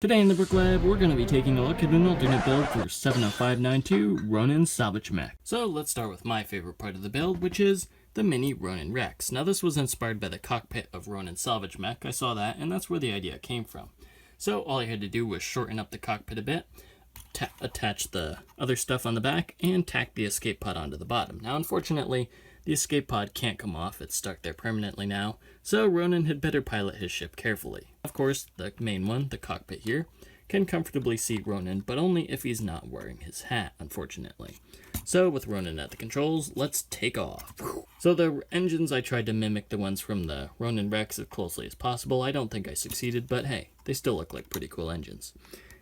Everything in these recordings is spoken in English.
Today in the Brick Lab, we're going to be taking a look at an alternate build for 70592 Ronin Salvage MEC. So let's start with my favorite part of the build, which is the mini Ronin Rex. Now this was inspired by the cockpit of Ronin Salvage MEC. I saw that, and that's where the idea came from. So all I had to do was shorten up the cockpit a bit, attach the other stuff on the back, and tack the escape pod onto the bottom. Now unfortunately, the escape pod can't come off, it's stuck there permanently now, so Ronin had better pilot his ship carefully. Of course, the main one, the cockpit here, can comfortably see Ronin, but only if he's not wearing his hat, unfortunately. So with Ronin at the controls, let's take off. So the engines, I tried to mimic the ones from the Ronin Rex as closely as possible. I don't think I succeeded, but hey, they still look like pretty cool engines.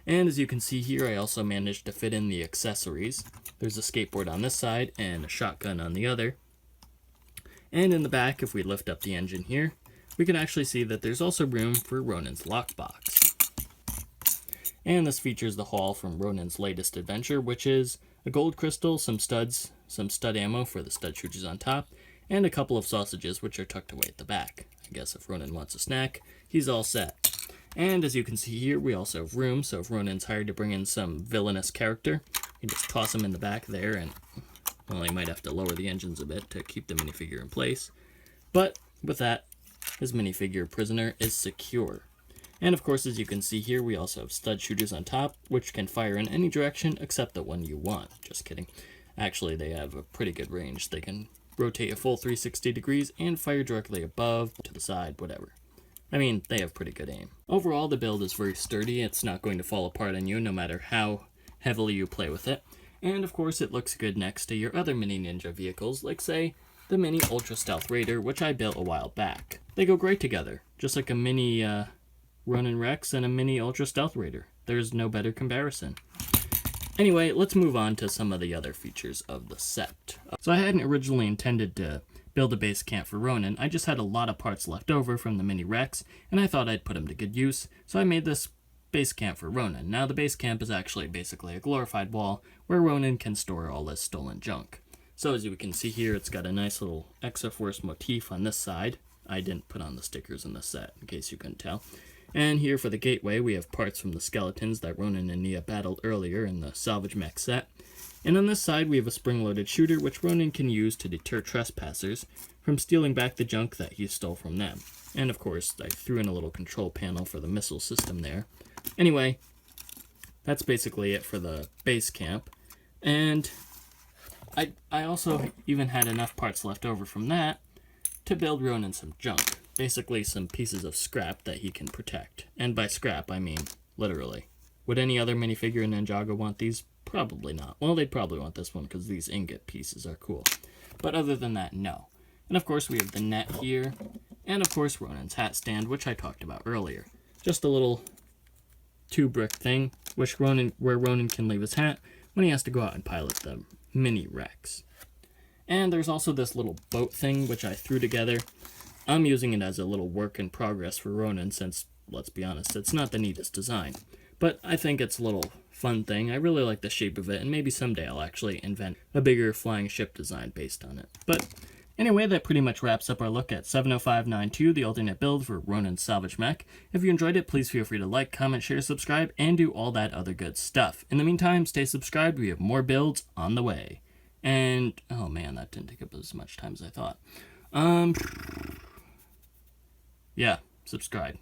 And as you can see here, I also managed to fit in the accessories. There's a skateboard on this side and a shotgun on the other. And in the back, if we lift up the engine here, we can actually see that there's also room for Ronin's lockbox. And this features the haul from Ronin's latest adventure, which is a gold crystal, some studs, some stud ammo for the stud shooters on top, and a couple of sausages which are tucked away at the back. I guess if Ronin wants a snack, he's all set. And as you can see here, we also have room, so if Ronin's hired to bring in some villainous character, you just toss him in the back there, and well, he might have to lower the engines a bit to keep the minifigure in place. But with that, his minifigure prisoner is secure. And of course, as you can see here, we also have stud shooters on top, which can fire in any direction except the one you want. Just kidding. Actually, they have a pretty good range. They can rotate a full 360 degrees and fire directly above, to the side, whatever. I mean, they have pretty good aim. Overall, the build is very sturdy. It's not going to fall apart on you no matter how heavily you play with it. And of course, it looks good next to your other mini ninja vehicles, like say, the mini Ultra Stealth Raider, which I built a while back. They go great together, just like a mini Ronin Rex and a mini Ultra Stealth Raider. There's no better comparison. Anyway, let's move on to some of the other features of the set. So I hadn't originally intended to build a base camp for Ronin. I just had a lot of parts left over from the mini Rex, and I thought I'd put them to good use, so I made this base camp for Ronin. Now the base camp is actually basically a glorified wall where Ronin can store all this stolen junk. So as you can see here, it's got a nice little Exoforce motif on this side. I didn't put on the stickers in this set, in case you couldn't tell. And here for the gateway, we have parts from the skeletons that Ronin and Nia battled earlier in the Salvage MEC set. And on this side, we have a spring-loaded shooter, which Ronin can use to deter trespassers from stealing back the junk that he stole from them. And of course, I threw in a little control panel for the missile system there. Anyway, that's basically it for the base camp. And I also even had enough parts left over from that to build Ronin some junk. Basically some pieces of scrap that he can protect. And by scrap, I mean literally. Would any other minifigure in Ninjago want these? Probably not. Well, they'd probably want this one because these ingot pieces are cool. But other than that, no. And of course we have the net here. And of course Ronin's hat stand, which I talked about earlier. Just a little 2-brick thing, where Ronin can leave his hat when he has to go out and pilot the mini Rex. And there's also this little boat thing, which I threw together. I'm using it as a little work in progress for Ronin since, let's be honest, it's not the neatest design. But I think it's a little fun thing. I really like the shape of it, and maybe someday I'll actually invent a bigger flying ship design based on it. But anyway, that pretty much wraps up our look at 70592, the alternate build for Ronin Salvage MEC. If you enjoyed it, please feel free to like, comment, share, subscribe, and do all that other good stuff. In the meantime, stay subscribed. We have more builds on the way. And, oh man, that didn't take up as much time as I thought. Yeah, subscribe.